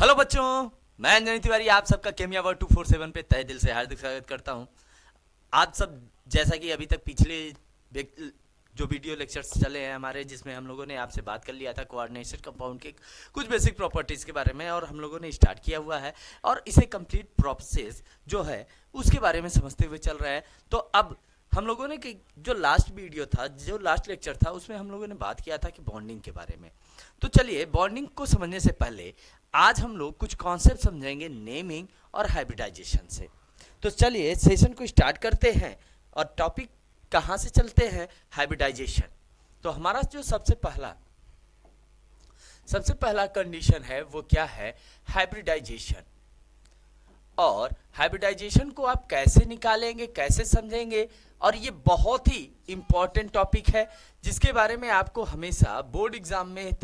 Hello बच्चों, मैं अंजनी तिवारी आप सबका केमिया वर्ड 247 पे तहे दिल से हार्दिक स्वागत करता हूं। आप सब जैसा कि अभी तक पिछले जो वीडियो लेक्चर्स चले हैं हमारे, जिसमें हम लोगों ने आपसे बात कर लिया था कोऑर्डिनेशन कंपाउंड के कुछ बेसिक प्रॉपर्टीज़ के बारे में, और हम लोगों ने स्टार्ट किया हुआ है और इसे कंप्लीट प्रोसेस जो है उसके बारे में समझते हुए चल रहा है। तो अब हम लोगों ने जो लास्ट वीडियो था, जो लास्ट लेक्चर था, उसमें हम लोगों ने बात किया था कि बॉन्डिंग के बारे में। तो चलिए, बॉन्डिंग को समझने से पहले आज हम लोग कुछ कॉन्सेप्ट समझेंगे नेमिंग और हाइब्रिडाइजेशन से। तो चलिए सेशन को स्टार्ट करते हैं और टॉपिक कहाँ से चलते हैं, हाइब्रिडाइजेशन। तो हमारा जो सबसे पहला कंडीशन है वो क्या है, हाइब्रिडाइजेशन। और हाइब्रिडाइजेशन को आप कैसे निकालेंगे, कैसे समझेंगे, और ये बहुत ही इंपॉर्टेंट टॉपिक है जिसके बारे में आपको हमेशा बोर्ड एग्जाम में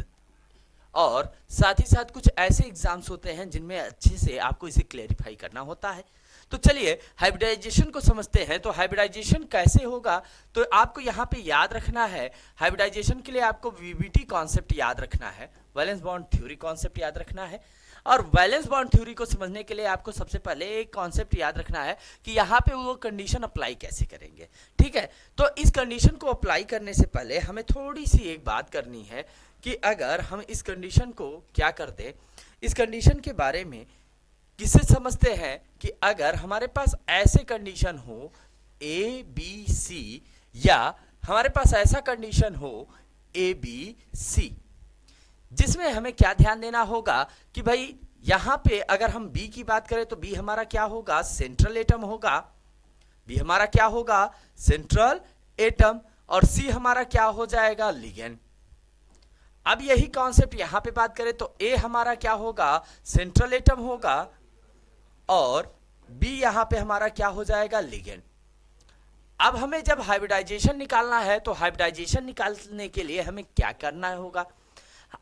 और साथ ही साथ कुछ ऐसे एग्जाम्स होते हैं जिनमें अच्छे से आपको इसे क्लेरिफाई करना होता है। तो चलिए हाइब्रिडाइजेशन को समझते हैं। तो हाइब्रिडाइजेशन कैसे होगा, तो आपको यहाँ पे याद रखना है, हाइब्रिडाइजेशन के लिए आपको वीबीटी कॉन्सेप्ट याद रखना है, वैलेंस बॉन्ड थ्योरी कॉन्सेप्ट याद रखना है। और वैलेंस बॉन्ड थ्योरी को समझने के लिए आपको सबसे पहले एक कॉन्सेप्ट याद रखना है कि यहाँ पे वो कंडीशन अप्लाई कैसे करेंगे। ठीक है, तो इस कंडीशन को अप्लाई करने से पहले हमें थोड़ी सी एक बात करनी है कि अगर हम इस कंडीशन को क्या कर दें, इस कंडीशन के बारे में किससे समझते हैं कि अगर हमारे पास ऐसे कंडीशन हो ए बी सी, या हमारे पास ऐसा कंडीशन हो ए बी सी, जिसमें हमें क्या ध्यान देना होगा कि भाई यहां पे अगर हम बी की बात करें तो बी हमारा क्या होगा, सेंट्रल एटम होगा। बी हमारा क्या होगा, सेंट्रल एटम। और सी हमारा क्या हो जाएगा, लिगेंड। अब यही कॉन्सेप्ट यहां पे बात करें तो ए हमारा क्या होगा, सेंट्रल एटम होगा, और बी यहां पे हमारा क्या हो जाएगा, लिगेंड। अब हमें जब हाइब्रिडाइजेशन निकालना है तो हाइब्रिडाइजेशन निकालने के लिए हमें क्या करना होगा।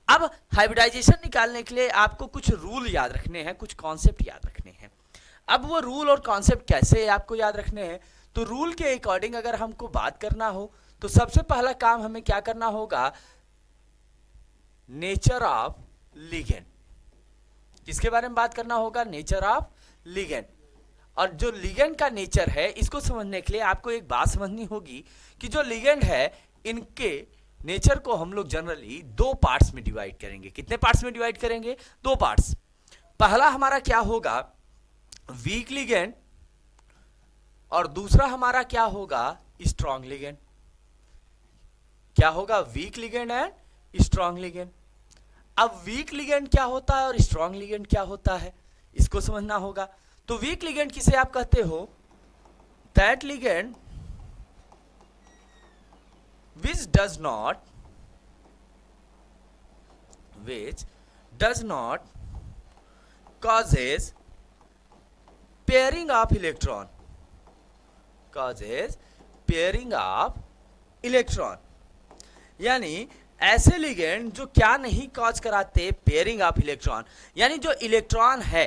अब हाइब्रिडाइजेशन निकालने के लिए आपको कुछ रूल याद रखने हैं, कुछ कॉन्सेप्ट याद रखने हैं। अब वो रूल और कॉन्सेप्ट कैसे आपको याद रखने हैं, तो रूल के अकॉर्डिंग अगर हमको बात करना हो तो सबसे पहला काम हमें क्या करना होगा, नेचर ऑफ लिगेंड। किसके बारे में बात करना होगा, नेचर ऑफ लिगेंड। और जो लिगेंड का नेचर है, इसको समझने के लिए आपको एक बात समझनी होगी कि जो लिगेंड है इनके नेचर को हम लोग जनरली दो पार्ट्स में डिवाइड करेंगे। कितने पार्ट्स में डिवाइड करेंगे, दो पार्ट्स। पहला हमारा क्या होगा, वीक लिगेंड, और दूसरा हमारा क्या होगा, स्ट्रॉन्ग लिगेंड। क्या होगा, week ligand and strong ligand. अब वीक लिगेंड क्या होता है और स्ट्रॉन्ग लिगेंड क्या होता है, इसको समझना होगा। तो वीक लिगेंड किसे आप कहते हो, that ligand which does not causes pairing of electron, यानी ऐसे लिगेंड जो क्या नहीं कॉज कराते पेयरिंग ऑफ इलेक्ट्रॉन, यानी जो इलेक्ट्रॉन है,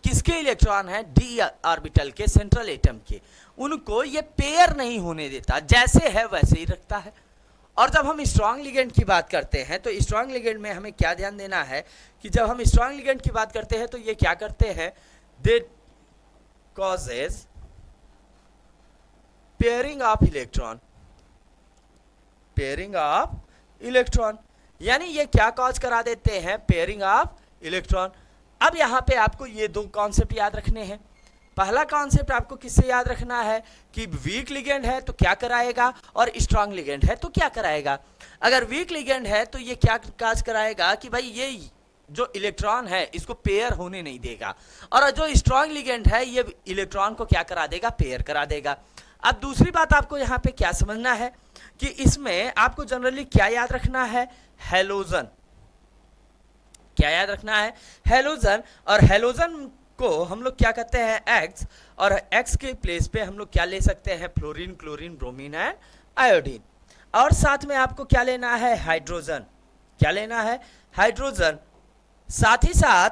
किसके इलेक्ट्रॉन है, डी ऑर्बिटल के, सेंट्रल एटम के, उनको ये पेयर नहीं होने देता, जैसे है वैसे ही रखता है। और जब हम स्ट्रॉन्ग लिगेंड की बात करते हैं तो स्ट्रॉन्ग लिगेंड में हमें क्या ध्यान देना है कि जब हम स्ट्रॉन्ग लिगेंड की बात करते हैं तो ये क्या करते हैं, दे कॉजेज पेयरिंग ऑफ इलेक्ट्रॉन, यानी ये क्या कॉज करा देते हैं, पेयरिंग ऑफ इलेक्ट्रॉन। अब यहां पे आपको ये दो कॉन्सेप्ट याद रखने हैं। पहला कॉन्सेप्ट आपको किससे याद रखना है कि वीक लिगेंड है तो क्या कराएगा, और स्ट्रॉन्ग लिगेंड है तो क्या कराएगा। अगर वीक लिगेंड है तो ये क्या काज कराएगा कि भाई ये जो इलेक्ट्रॉन है इसको पेयर होने नहीं देगा, और जो स्ट्रॉन्ग लिगेंड है ये इलेक्ट्रॉन को क्या करा देगा, पेयर करा देगा। अब दूसरी बात आपको यहाँ पे क्या समझना है कि इसमें आपको जनरली क्या याद रखना है, हैलोजन। क्या याद रखना है, हैलोजन। और हैलोजन को हम लोग क्या कहते हैं, एक्स, और एक्स के प्लेस पे हम लोग क्या ले सकते हैं, fluorine, chlorine, bromine and iodine. और साथ में आपको क्या लेना है, हाइड्रोजन। क्या लेना है, हाइड्रोजन। साथ ही साथ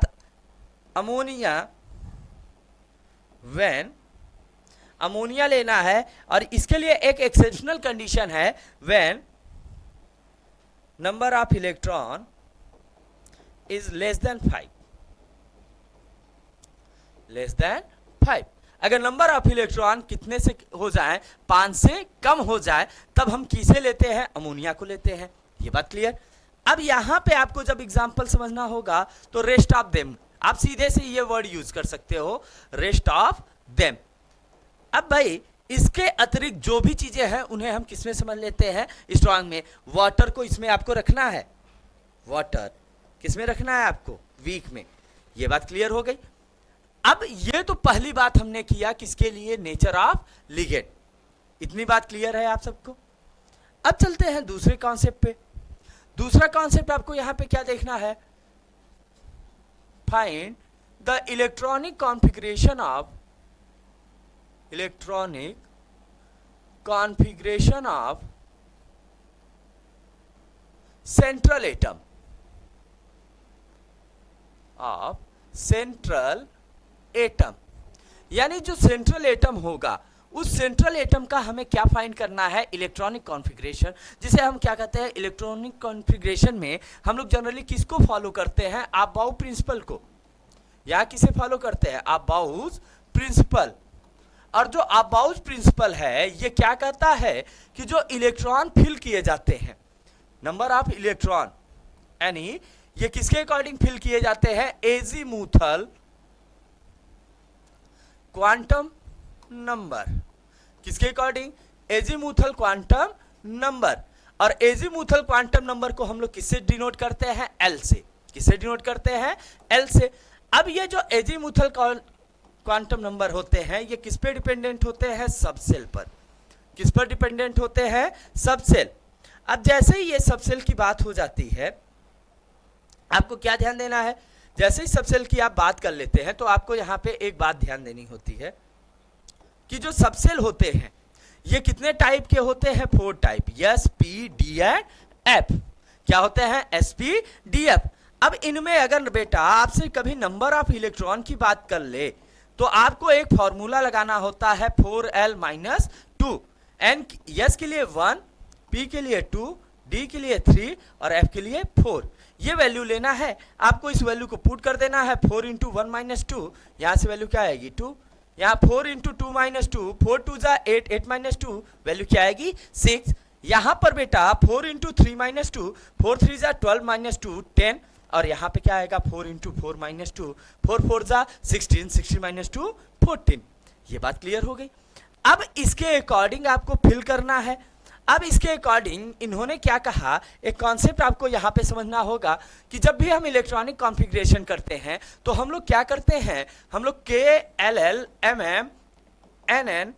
अमोनिया, व्हेन अमोनिया लेना है, और इसके लिए एक एक्सेप्शनल कंडीशन है, when number of electron is less than 5। Less than 5। अगर नंबर ऑफ इलेक्ट्रॉन कितने से हो जाए, 5 से कम हो जाए, तब हम किसे लेते हैं, अमोनिया को लेते हैं। ये बात क्लियर। अब यहां पे आपको जब एग्जांपल समझना होगा तो रेस्ट ऑफ देम, आप सीधे से ये वर्ड यूज कर सकते हो, रेस्ट ऑफ देम। अब भाई इसके अतिरिक्त जो भी चीजें हैं उन्हें हम किसमें समझ लेते हैं, स्ट्रॉन्ग में। वाटर को इसमें आपको रखना है, वाटर किसमें रखना है आपको, वीक में। ये बात क्लियर हो गई। अब ये तो पहली बात हमने किया किसके लिए, नेचर ऑफ लिगेंड। इतनी बात क्लियर है आप सबको। अब चलते हैं दूसरे कॉन्सेप्ट पे। दूसरा कॉन्सेप्ट आपको यहां पे क्या देखना है, find the electronic configuration of central atom यानी जो सेंट्रल एटम होगा उस सेंट्रल एटम का हमें क्या फाइंड करना है, इलेक्ट्रॉनिक कॉन्फ़िगरेशन, जिसे हम क्या कहते हैं, इलेक्ट्रॉनिक कॉन्फ़िगरेशन में हम लोग जनरली किसको फॉलो करते हैं, अबाउ प्रिंसिपल को। या किसे फॉलो करते हैं, अबाउज प्रिंसिपल। और जो अबाउज प्रिंसिपल है ये क्या कहता है कि जो इलेक्ट्रॉन फिल किए जाते हैं, नंबर ऑफ इलेक्ट्रॉन, यानी ये किसके अकॉर्डिंग फिल किए जाते हैं, एजीमुथल क्वांटम नंबर। किसके अकॉर्डिंग, एजीमुथल क्वांटम नंबर। और एजीमुथल क्वांटम नंबर को हम लोग किससे डिनोट करते हैं, एल से। किससे डिनोट करते हैं, एल से। अब ये जो एजीमुथल क्वांटम नंबर होते हैं ये किस पे डिपेंडेंट होते हैं, सबसेल पर। किस पर डिपेंडेंट होते हैं, सबसेल। अब जैसे ही ये सबसेल की बात हो जाती है, आपको क्या ध्यान देना है, जैसे ही सबसेल की आप बात कर लेते हैं तो आपको यहां पे एक बात ध्यान देनी होती है कि जो सबसेल होते हैं ये कितने टाइप के होते हैं, 4 type, S, P, D and F. क्या होते हैं, एस, पी, डी, एफ। अब इनमें अगर बेटा आपसे कभी नंबर ऑफ इलेक्ट्रॉन की बात कर ले तो आपको एक फॉर्मूला लगाना होता है 4l-2। एन, एस के लिए 1, पी के लिए 2, डी के लिए 3 और एफ के लिए 4। ये वैल्यू लेना है आपको, इस वैल्यू को पुट कर देना है, 4 × 1 - 2, यहां से वैल्यू क्या आएगी, 2। यहाँ 4 × 2 - 2, 4 2 जा 8, 8 - 2, वैल्यू क्या आएगी, 6। यहाँ पर बेटा 4 × 3 - 2, 4 3 जा 12 - 2, 10। और यहाँ पे क्या आएगा, 4 × 4 - 2, 4 4 जा 16, 16 - 2 14। ये बात क्लियर हो गई। अब इसके अकॉर्डिंग आपको फिल करना है। अब इसके अकॉर्डिंग इन्होंने क्या कहा, एक कॉन्सेप्ट आपको यहाँ पे समझना होगा कि जब भी हम इलेक्ट्रॉनिक कॉन्फ़िगरेशन करते हैं तो हम लोग क्या करते हैं, हम लोग के, L L, M M, N N,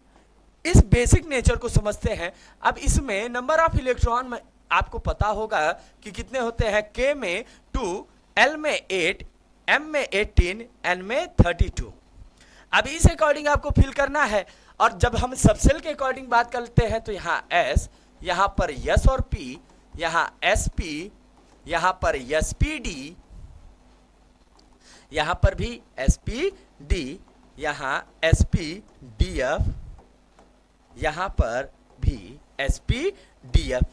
इस बेसिक नेचर को समझते हैं। अब इसमें नंबर ऑफ इलेक्ट्रॉन आपको पता होगा कि कितने होते हैं, के में 2, एल में 8, एम में 18, एन में 32। अब इस अकॉर्डिंग आपको फिल करना है। और जब हम सबसेल के अकॉर्डिंग बात करते हैं तो यहाँ एस, यहाँ पर एस और पी, यहाँ एस पी, यहाँ पर एस पी डी, यहाँ पर भी एस पी डी, यहाँ एस पी डी एफ, यहाँ पर भी एस पी डी एफ।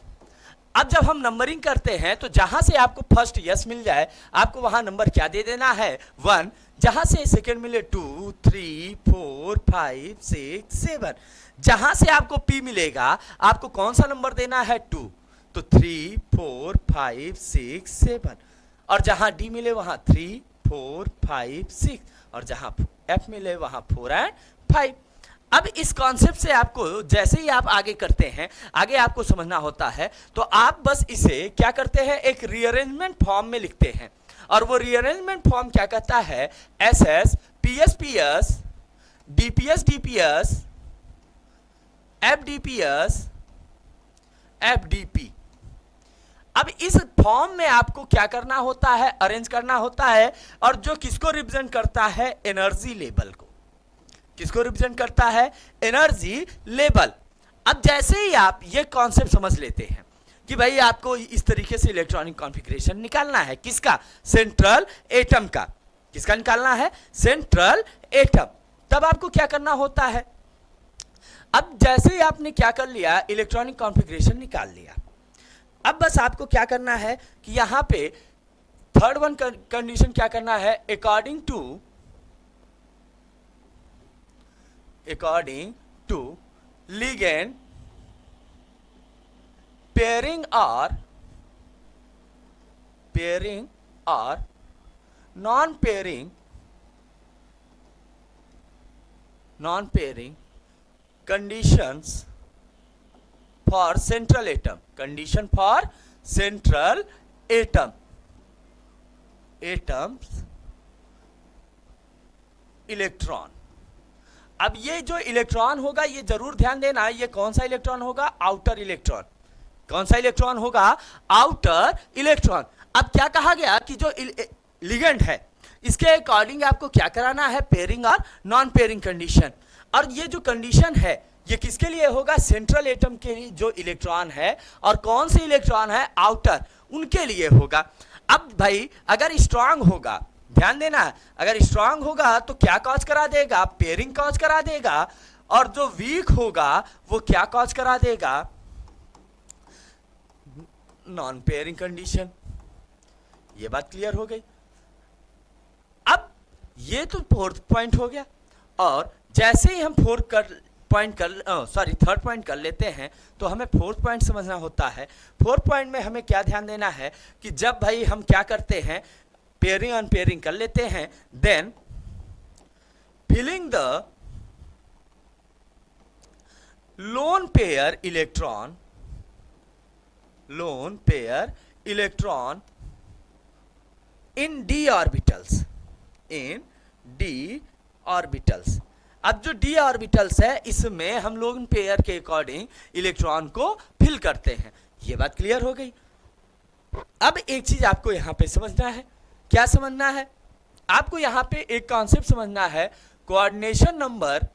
अब जब हम नंबरिंग करते हैं तो जहां से आपको फर्स्ट यस मिल जाए आपको वहां नंबर क्या दे देना है, 1। जहां से सेकंड मिले 2, 3, 4, 5, 6, 7। जहां से आपको पी मिलेगा आपको कौन सा नंबर देना है, 2। तो 3, 4, 5, 6, 7। और जहां डी मिले वहां 3, 4, 5, 6। और जहां एफ मिले वहां 4 और 5। अब इस कॉन्सेप्ट से आपको जैसे ही आप आगे करते हैं, आगे आपको समझना होता है तो आप बस इसे क्या करते हैं, एक रीअरेंजमेंट फॉर्म में लिखते हैं। और वो रीअरेंजमेंट फॉर्म क्या कहता है, S S, P S P S, D P S D P S, F D P S, F D P. अब इस फॉर्म में आपको क्या करना होता है, अरेंज करना होता है। और जो किसको रिप्रेजेंट करता है, एनर्जी लेवल को। किसको रिप्रेजेंट करता है, एनर्जी लेवल। अब जैसे ही आप ये कॉन्सेप्ट समझ लेते हैं कि भाई आपको इस तरीके से इलेक्ट्रॉनिक कॉन्फ़िगरेशन निकालना है, किसका, सेंट्रल एटम का। किसका निकालना है, सेंट्रल एटम। तब आपको क्या करना होता है, अब जैसे ही आपने क्या कर लिया, इलेक्ट्रॉनिक कॉन्फ़िगरेशन निकाल लिया। अब बस आपको क्या करना है कि यहां पे थर्ड वन कंडीशन क्या करना है, according to according to ligand pairing or non-pairing conditions for central atom, atoms electron. अब ये जो इलेक्ट्रॉन होगा, ये जरूर ध्यान देना, ये कौन सा इलेक्ट्रॉन होगा? Outer electron. कौन सा इलेक्ट्रॉन होगा? Outer electron. अब क्या कहा गया कि जो लिगेंड है इसके अकॉर्डिंग आपको क्या कराना है? पेयरिंग और नॉन पेयरिंग कंडीशन। और ये जो कंडीशन है ये किसके लिए होगा? सेंट्रल एटम के लिए जो इलेक्ट्रॉन है, और कौन से इलेक्ट्रॉन है? आउटर, उनके लिए होगा। अब भाई अगर स्ट्रांग होगा, ध्यान देना, अगर स्ट्रांग होगा तो क्या कॉज करा देगा? पेयरिंग कॉज करा देगा। और जो वीक होगा वो क्या कॉज करा देगा? Non pairing condition. ये बात क्लियर हो गई। अब ये तो फोर्थ पॉइंट हो गया, और जैसे ही हम थर्ड पॉइंट कर लेते हैं तो हमें फोर्थ पॉइंट समझना होता है। फोर्थ पॉइंट में हमें क्या ध्यान देना है कि जब भाई हम क्या करते हैं, पेयरिंग अन पेयरिंग कर लेते हैं, then filling the lone pair electron in d orbitals. अब जो d ऑर्बिटल्स है इसमें हम लोग पेयर के अकॉर्डिंग इलेक्ट्रॉन को फिल करते हैं। ये बात क्लियर हो गई। अब एक चीज आपको यहां पे समझना है। क्या समझना है? आपको यहां पे एक कॉन्सेप्ट समझना है, कोऑर्डिनेशन नंबर,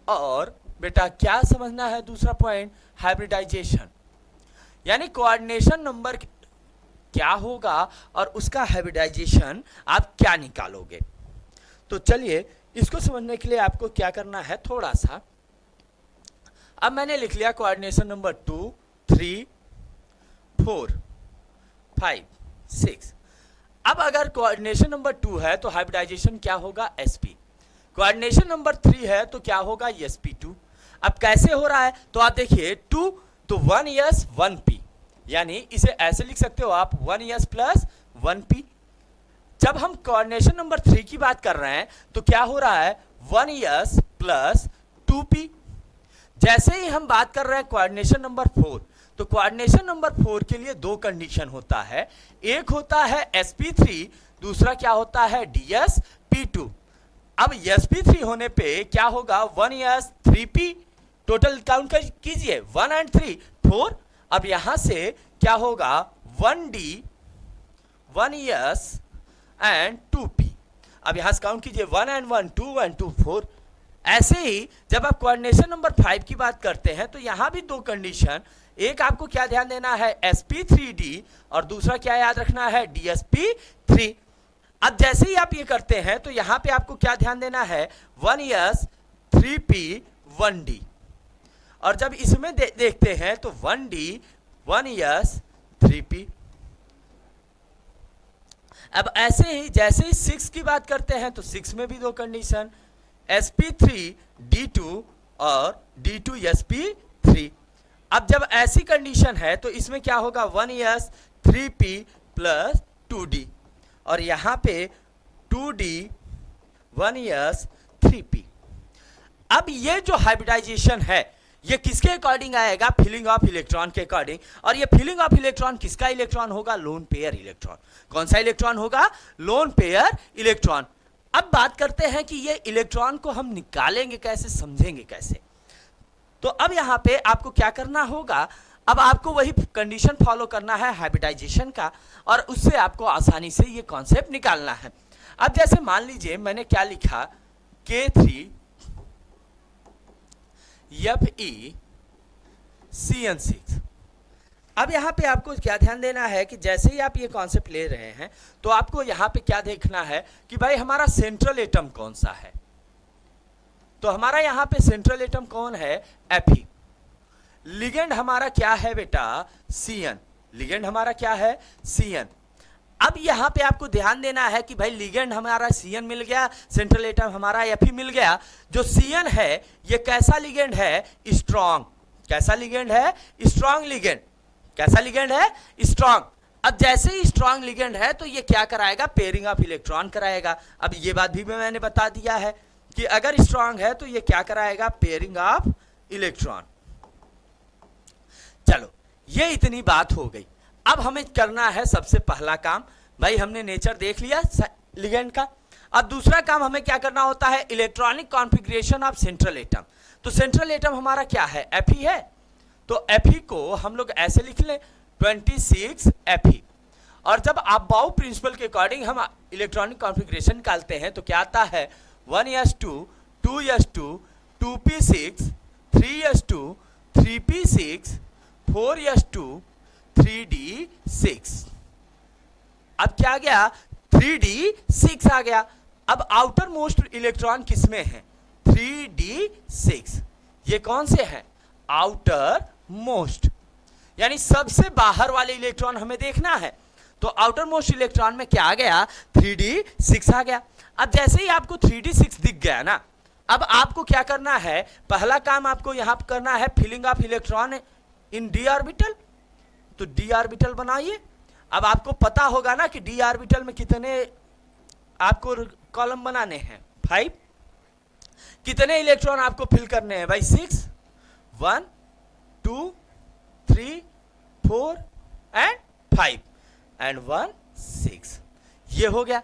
और बेटा क्या समझना है? दूसरा पॉइंट हाइब्रिडाइजेशन। यानी कोऑर्डिनेशन नंबर क्या होगा और उसका हाइब्रिडाइजेशन आप क्या निकालोगे। तो चलिए इसको समझने के लिए आपको क्या करना है, थोड़ा सा, अब मैंने लिख लिया कोऑर्डिनेशन नंबर 2, 3, 4, 5, 6। अब अगर कोऑर्डिनेशन नंबर 2 है तो हाइब्रिडाइजेशन क्या होगा? sp। कोऑर्डिनेशन नंबर 3 है तो क्या होगा? sp2। अब कैसे हो रहा है? तो आप देखिए 2 तो 1s 1p, यानी इसे ऐसे लिख सकते हो आप 1s प्लस 1p। जब हम कोऑर्डिनेशन नंबर 3 की बात कर रहे हैं तो क्या हो रहा है? 1s plus 2p। जैसे ही हम बात कर रहे हैं कोऑर्डिनेशन नंबर 4, तो कोऑर्डिनेशन नंबर 4 के लिए दो कंडीशन होता है। एक होता है sp3, दूसरा क्या होता है? dsp2। अब sp3 होने पे क्या होगा? 1s 3p। टोटल काउंट कीजिए, 1 and 3 4। अब यहां से क्या होगा? 1d 1s and 2p। अब यहां से काउंट कीजिए, 1 and 1 2 and 2 4। ऐसे ही जब आप कोऑर्डिनेशन नंबर 5 की बात करते हैं तो यहां भी दो कंडीशन, एक आपको क्या ध्यान देना है? sp3d, और दूसरा क्या याद रखना है? dsp3। अब जैसे ही आप ये करते हैं तो यहां पे आपको क्या ध्यान देना है? 1s 3p 1d। और जब इसमें देखते हैं तो 1d 1s 3p। अब ऐसे ही जैसे ही 6 की बात करते हैं तो 6 में भी दो कंडीशन, sp3 d2 और d2 sp3। अब जब ऐसी कंडीशन है तो इसमें क्या होगा? 1s 3p प्लस 2d, और यहां पे 2d 1s 3p। अब ये जो हाइब्रिडाइजेशन है ये किसके अकॉर्डिंग आएगा? फिलिंग ऑफ इलेक्ट्रॉन के अकॉर्डिंग। और ये फिलिंग ऑफ इलेक्ट्रॉन किसका इलेक्ट्रॉन होगा? Loan pair electron. कौन सा इलेक्ट्रॉन होगा? Loan pair electron. अब बात करते हैं कि ये इलेक्ट्रॉन को हम निकालेंगे कैसे, समझेंगे कैसे। तो अब यहां पे आपको क्या करना होगा? अब आपको वही कंडीशन फॉलो करना है हाइब्रिडाइजेशन का, और उससे आपको आसानी से ये कॉन्सेप्ट निकालना है। अब जैसे मान लीजिए मैंने क्या लिखा, K3 FeCN6। अब यहां पे आपको क्या ध्यान देना है कि जैसे ही आप ये कॉन्सेप्ट ले रहे हैं तो आपको यहां पे क्या देखना है कि भाई हमारा सेंट्रल एटम कौन सा है। तो हमारा यहां पे सेंट्रल एटम कौन है? Fe। लिगेंड हमारा क्या है बेटा? Cn। लिगेंड हमारा क्या है? Cn। अब यहाँ पे आपको ध्यान देना है कि भाई लिगेंड हमारा Cn मिल गया, सेंट्रल एटम हमारा Fe मिल गया। जो Cn है ये कैसा लिगेंड है? स्ट्रॉन्ग। कैसा लिगेंड है? Strong ligand. कैसा लिगेंड है? स्ट्रॉन्ग। अब जैसे ही स्ट्रॉन्ग लिगेंड है तो ये क्या कराएगा? पेयरिंग ऑफ इलेक्ट्रॉन कराएगा। अब ये बात भी मैंने बता दिया है कि अगर स्ट्रॉन्ग है तो ये क्या कराएगा? Pairing of electron. चलो ये इतनी बात हो गई। अब हमें करना है सबसे पहला काम, भाई हमने नेचर देख लिया लिगेंड का। अब दूसरा काम हमें क्या करना होता है? Electronic configuration of central atom. तो सेंट्रल एटम हमारा क्या है? Fe है। तो Fe को हम लोग ऐसे लिख लें 26 Fe। और जब आप बाउ प्रिंसिपल के अकॉर्डिंग हम इलेक्ट्रॉनिक कॉन्फ़िगरेशन निकालते हैं तो क्या आता है? 1s2 2s2 2p6 3s2 3p6 4s2 3d6। अब क्या आ गया? 3d6 आ गया। अब आउटर मोस्ट इलेक्ट्रॉन किसमें है? 3d6। ये कौन से हैं? आउटर मोस्ट, यानी सबसे बाहर वाले इलेक्ट्रॉन हमें देखना है। तो आउटर मोस्ट इलेक्ट्रॉन में क्या आ गया? 3d6 आ गया। अब जैसे ही आपको 3d6 दिख गया ना, अब आपको क्या करना है? पहला काम आपको यहां पर करना है filling of electron in d orbital. तो d ऑर्बिटल बनाइए। अब आपको पता होगा ना कि d ऑर्बिटल में कितने आपको कॉलम बनाने हैं? 5। कितने इलेक्ट्रॉन आपको फिल करने हैं भाई? 6। 1 2 3 4 एंड 5 एंड 1 6। ये हो गया।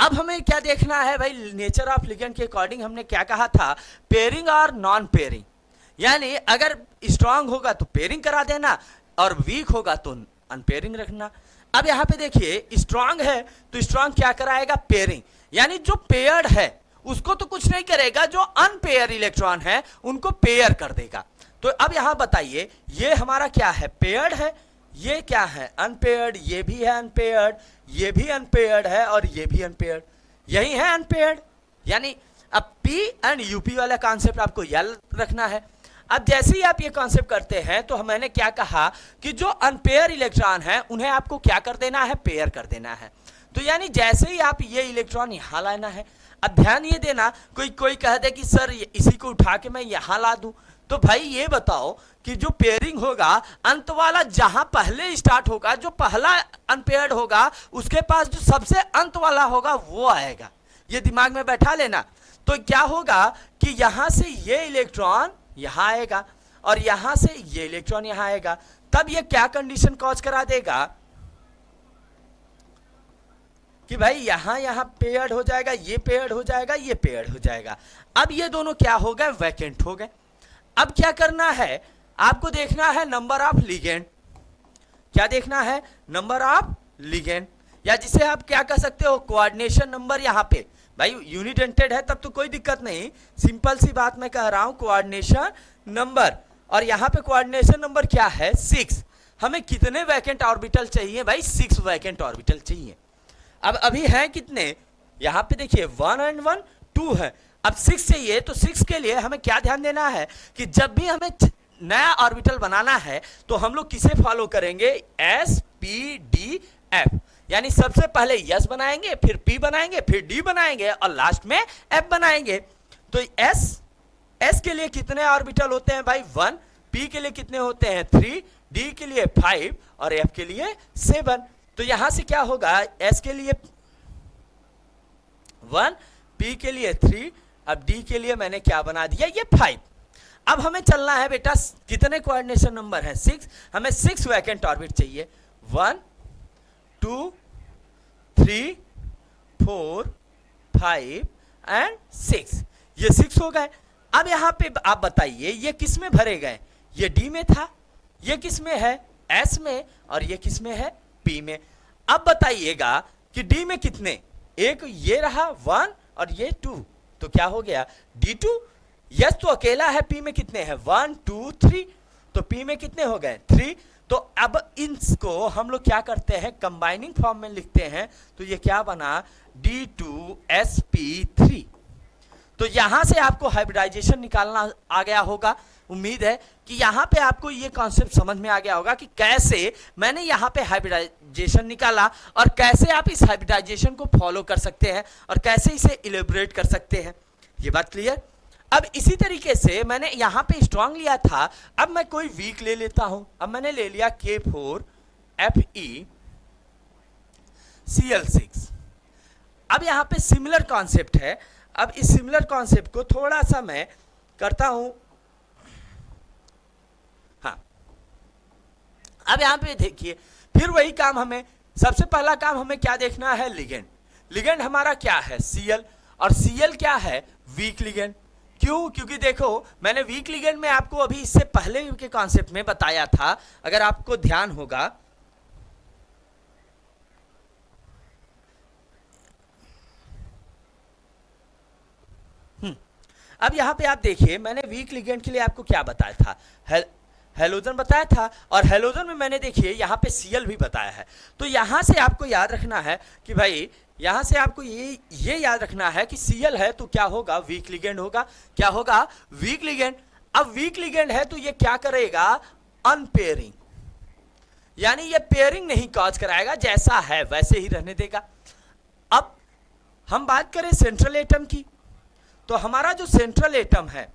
अब हमें क्या देखना है भाई? नेचर ऑफ लिगेंड के अकॉर्डिंग हमने क्या कहा था? पेयरिंग और नॉन पेयरिंग। यानी अगर स्ट्रांग होगा तो पेयरिंग करा देना और वीक होगा तो अनपेयरिंग रखना। अब यहां पे देखिए स्ट्रांग है तो स्ट्रांग क्या कराएगा? पेयरिंग। यानी जो पेयर्ड है उसको तो कुछ नहीं करेगा, जो अनपेयर इलेक्ट्रॉन है उनको पेयर कर देगा। तो अब यहां बताइए ये हमारा क्या है? पेयर्ड है। ये क्या है? अनपेयर्ड। ये भी है अनपेयर्ड, ये भी अनपेयर्ड है और ये भी अनपेयर्ड। यही है अनपेयर्ड। यानी अब पी एंड यूपी वाला कॉन्सेप्ट आपको याद रखना है। अब जैसे ही आप ये कॉन्सेप्ट करते हैं तो मैंने क्या कहा कि जो अनपेयर इलेक्ट्रॉन है उन्हें आपको क्या कर देना है? पेयर कर देना है। तो यानी जैसे ही आप ये इलेक्ट्रॉन यहां लाना है। अब ध्यान ये देना, कोई कह दे कि सर इसी को उठा के मैं यहां ला दूं, तो भाई ये बताओ कि जो पेयरिंग होगा अंत वाला जहां पहले स्टार्ट होगा, जो पहला अनपेयर्ड होगा उसके पास जो सबसे अंत वाला होगा वो आएगा। ये दिमाग में बैठा लेना। तो क्या होगा कि यहां से ये इलेक्ट्रॉन यहां आएगा और यहां से ये इलेक्ट्रॉन यहां आएगा। तब ये क्या कंडीशन कॉज करा देगा कि भाई यहां पेयर्ड हो जाएगा, ये पेयर्ड हो जाएगा, ये पेयर्ड हो जाएगा। अब ये दोनों क्या हो गए? वैकेंट हो गए। अब क्या करना है? आपको देखना है नंबर ऑफ लिगेंड। क्या देखना है? नंबर ऑफ लिगेंड, या जिसे आप क्या कह सकते हो? Coordination number. यहां पे भाई यूनिडेंटेड है तब तो कोई दिक्कत नहीं, सिंपल सी बात मैं कह रहा हूं, कोऑर्डिनेशन नंबर। और यहां पे कोऑर्डिनेशन नंबर क्या है? 6। हमें कितने वैकेंट ऑर्बिटल चाहिए भाई? 6 वैकेंट ऑर्बिटल चाहिए। अब अभी हैं कितने? यहां पे देखिए 1 एंड 1 2 है। अब 6 चाहिए तो 6 के लिए हमें क्या ध्यान देना है कि जब भी हमें नया ऑर्बिटल बनाना है तो हम लोग किसे फॉलो करेंगे? S P D F। यानी सबसे पहले S बनाएंगे, फिर P बनाएंगे, फिर D बनाएंगे और लास्ट में F बनाएंगे। तो S के लिए कितने ऑर्बिटल होते हैं भाई? 1। P के लिए कितने होते हैं? 3। D के लिए 5 और F के लिए 7। तो यहां से क्या होगा? S के लिए 1, P के लिए 3, अब D के लिए मैंने क्या बना दिया? ये 5। अब हमें चलना है बेटा, कितने कोऑर्डिनेशन नंबर हैं? 6। हमें 6 वैकेंट ऑर्बिट चाहिए। 1 2 3 4 5 एंड 6। ये 6 हो गए। अब यहां पे आप बताइए ये किस में भरे गए? ये D में था, ये किस में है? S में, और ये किस में है? P में। अब बताइएगा कि D में कितने? एक ये रहा 1 और ये 2, तो क्या हो गया? D2। यस तो अकेला है। P में कितने हैं? 1 2 3, तो P में कितने हो गए? 3। तो अब इनको हम लोग क्या करते हैं? कंबाइनिंग फॉर्म में लिखते हैं। तो ये क्या बना? D2sp3। तो यहां से आपको हाइब्रिडाइजेशन निकालना आ गया होगा। उम्मीद है कि यहाँ पे आपको ये कॉन्सेप्ट समझ में आ गया होगा कि कैसे मैंने यहाँ पे हाइब्रिडाइजेशन निकाला और कैसे आप इस हाइब्रिडाइजेशन को फॉलो कर सकते हैं और कैसे इसे इलेबोरेट कर सकते हैं। ये बात क्लियर। अब इसी तरीके से मैंने यहाँ पे स्ट्रॉन्ग लिया था, अब मैं कोई वीक ले लेता हूं। अब मैंने ले लिया K4FeCl6। अब यहाँ पे सिमिलर कॉन्सेप्ट है। अब इस सिमिलर कॉन्सेप्ट को थोड़ा सा मैं करता हूं। हाँ, अब यहाँ पे देखिए फिर वही काम, हमें सबसे पहला काम हमें क्या देखना है, लिगेंड। लिगेंड हमारा क्या है, Cl, और Cl क्या है, वीक लिगेंड। क्यों? क्योंकि देखो मैंने वीक लिगेंड में आपको अभी इससे पहले के कॉन्सेप्ट में बताया था, अगर आपको ध्यान होगा। अब यहां पे आप देखिए मैंने वीक लिगेंड के लिए आपको क्या बताया था, हेलोजन बताया था, और हेलोजन में मैंने देखिए यहाँ पे Cl भी बताया है। तो यहाँ से आपको याद रखना है कि भाई यहाँ से आपको ये याद रखना है कि Cl है तो क्या होगा, वीक लिगेंड होगा। क्या होगा, वीक लिगेंड। अब वीक लिगेंड है तो ये क्या करेगा, अनपेयरिंग, यानी ये पेयरिंग नहीं कॉज कराएगा, जैसा है वैसे ही रहने देगा। अब हम बात करें सेंट्रल एटम की, तो हमारा जो सेंट्रल एटम है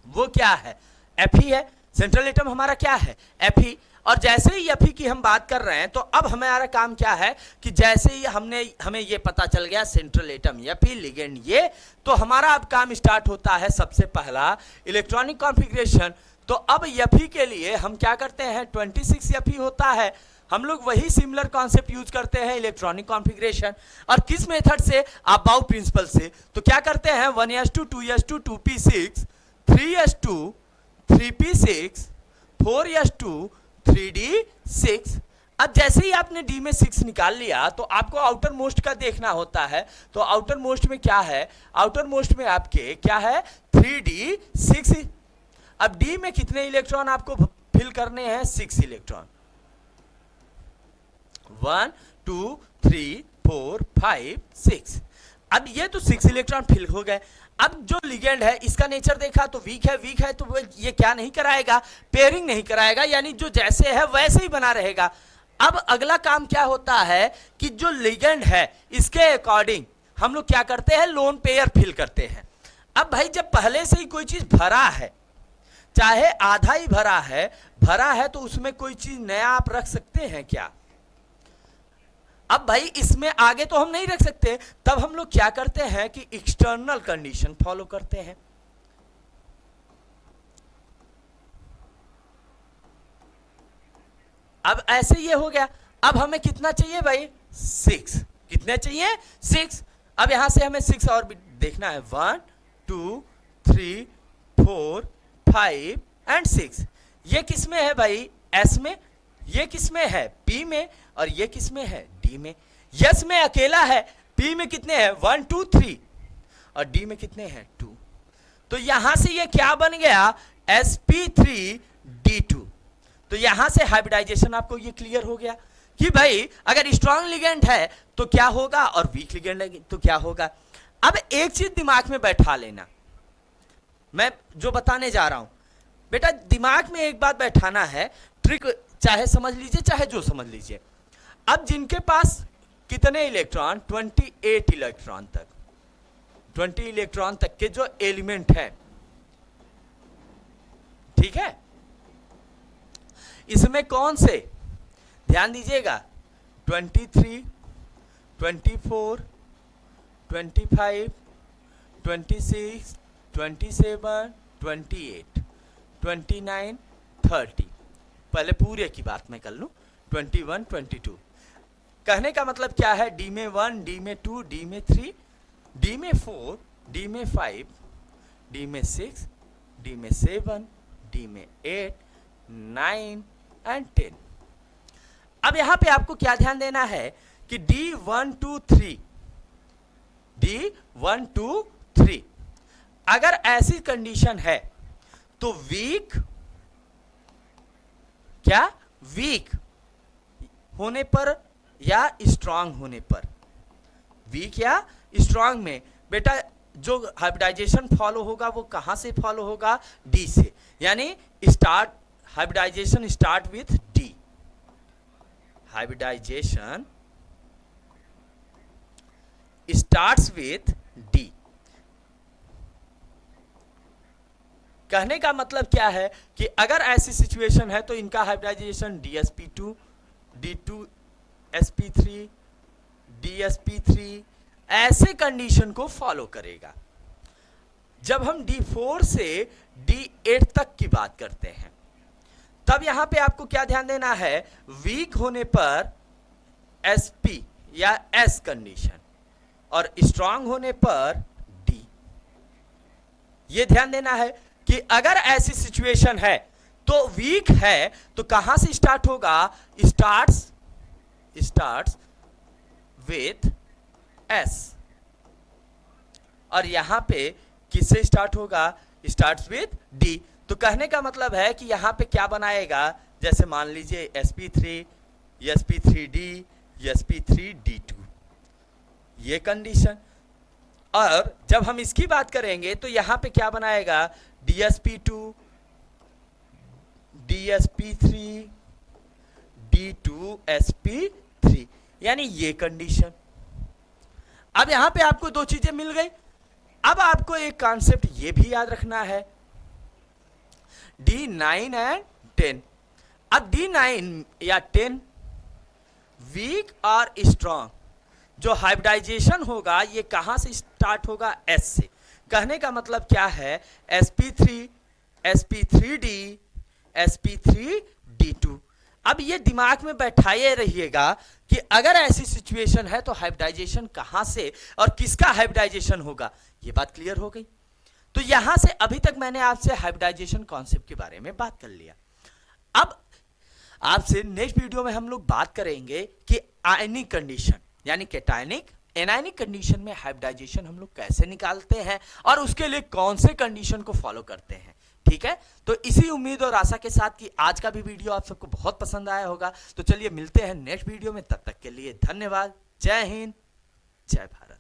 वो क्या है, Fe है। सेंट्रल एटम हमारा क्या है, Fe। और जैसे ही Fe की हम बात कर रहे हैं तो अब हमारा काम क्या है कि जैसे ही हमें ये पता चल गया सेंट्रल एटम Fe, लिगेंड ये, तो हमारा अब काम स्टार्ट होता है सबसे पहला इलेक्ट्रॉनिक कॉन्फ़िगरेशन। तो अब Fe के लिए हम क्या करते हैं, 26 Fe होता है, हम लोग वही सिमिलर कॉन्सेप्ट यूज करते हैं, इलेक्ट्रॉनिक कॉन्फ़िगरेशन। और किस मेथड से, अबाउ प्रिंसिपल से। तो क्या करते हैं, 1s2 2s2 2p6 3s2 3p6 4s2 3d6। अब जैसे ही आपने डी में 6 निकाल लिया तो आपको आउटर मोस्ट का देखना होता है। तो आउटर मोस्ट में क्या है, आउटर मोस्ट में आपके क्या है, 3d6। अब डी में कितने इलेक्ट्रॉन आपको फिल करने हैं, 6 इलेक्ट्रॉन, 1 2 3 4 5 6। अब ये तो 6 इलेक्ट्रॉन फिल हो गए। अब जो लिगेंड है इसका नेचर देखा तो वीक है तो वो ये क्या नहीं कराएगा, पेयरिंग नहीं कराएगा, यानी जो जैसे है वैसे ही बना रहेगा। अब अगला काम क्या होता है कि जो लिगेंड है इसके अकॉर्डिंग हम लोग क्या करते हैं, लोन पेयर फिल करते हैं। अब भाई जब पहले से ही कोई चीज भरा है, चाहे आधा ही भरा है तो उसमें कोई चीज नया आप रख सकते हैं क्या? अब भाई इसमें आगे तो हम नहीं रख सकते, तब हम लोग क्या करते हैं कि एक्सटर्नल कंडीशन फॉलो करते हैं। अब ऐसे ये हो गया। अब हमें कितना चाहिए भाई, 6। कितने चाहिए, 6। अब यहां से हमें 6 और भी देखना है, 1 2 3 4 5 एंड 6। ये किस में है भाई, S में, ये किस में है, P में, और ये किस में है, D में। यस में अकेला है, P में कितने हैं, 1 2 3, और D में कितने हैं, 2। तो यहां से ये क्या बन गया, sp3d2। तो यहां से हाइब्रिडाइजेशन आपको ये क्लियर हो गया कि भाई अगर स्ट्रॉन्ग लिगेंड है तो क्या होगा और वीक लिगेंड है तो क्या होगा। अब एक चीज दिमाग में बैठा लेना, मैं जो बताने जा रहा हूं बेटा दिमाग में एक बात बैठाना है, ट्रिक चाहे समझ लीजिए चाहे जो समझ लीजिए। अब जिनके पास कितने इलेक्ट्रॉन, 28 इलेक्ट्रॉन तक, 20 इलेक्ट्रॉन तक के जो एलिमेंट है, ठीक है, इसमें कौन से, ध्यान दीजिएगा, 23 24 25 26 27 28 29 30। पहले पूरे की बात मैं कर लूं, 21 22। कहने का मतलब क्या है, डी में 1, डी में 2, डी में 3, डी में 4, डी में 5, डी में 6, डी में 7, डी में 8, 9 एंड 10। अब यहां पे आपको क्या ध्यान देना है कि D1 2 3, D1 2 3 अगर ऐसी कंडीशन है तो वीक, क्या वीक होने पर या स्ट्रांग होने पर, वीक या स्ट्रांग में बेटा जो हाइब्रिडाइजेशन फॉलो होगा वो कहां से फॉलो होगा? डी से, यानी start hybridization start with D. Hybridization starts with D. कहने का मतलब क्या है कि अगर ऐसी सिचुएशन है तो इनका हाइब्रिडाइजेशन DsP2, D2sp3, DsP3 ऐसे कंडीशन को फॉलो करेगा। जब हम D4 से D8 तक की बात करते हैं तब यहां पे आपको क्या ध्यान देना है? वीक होने पर sp या s कंडीशन और स्ट्रांग होने पर d। ये ध्यान देना है कि अगर ऐसी सिचुएशन है तो वीक है तो कहां से स्टार्ट होगा? Starts with s। और यहां पे किससे स्टार्ट होगा? Starts with d। तो कहने का मतलब है कि यहां पे क्या बनाएगा? जैसे मान लीजिए sp3, sp3d, sp3d2, ये कंडीशन। और जब हम इसकी बात करेंगे तो यहां पे क्या बनाएगा? DsP2, DsP3, D2sp3, यानी ये कंडीशन। अब यहां पे आपको दो चीजें मिल गई। अब आपको एक कॉन्सेप्ट ये भी याद रखना है, D9 एंड 10। अब D9 या 10 वीक और स्ट्रांग, जो हाइब्रिडाइजेशन होगा ये कहां से स्टार्ट होगा? S से। कहने का मतलब क्या है? sp3, sp3d, sp3d2। अब ये दिमाग में बैठाए रहिएगा कि अगर ऐसी सिचुएशन है तो हाइब्रिडाइजेशन कहां से और किसका हाइब्रिडाइजेशन होगा। ये बात क्लियर हो गई। तो यहां से अभी तक मैंने आपसे हाइब्रिडाइजेशन कॉन्सेप्ट के बारे में बात कर लिया। अब आपसे नेक्स्ट वीडियो में हम लोग बात करेंगे कि आयनिक कंडीशन यानी कैटायनिक एनायनिक कंडीशन में हाइब्रिडाइजेशन हम लोग कैसे निकालते हैं और उसके लिए कौन से कंडीशन को फॉलो करते हैं। ठीक है, तो इसी उम्मीद और आशा के साथ कि आज का भी वीडियो आप सबको बहुत पसंद आया होगा। तो चलिए मिलते हैं नेक्स्ट वीडियो में, तब तक के लिए धन्यवाद। जय हिंद, जय भारत।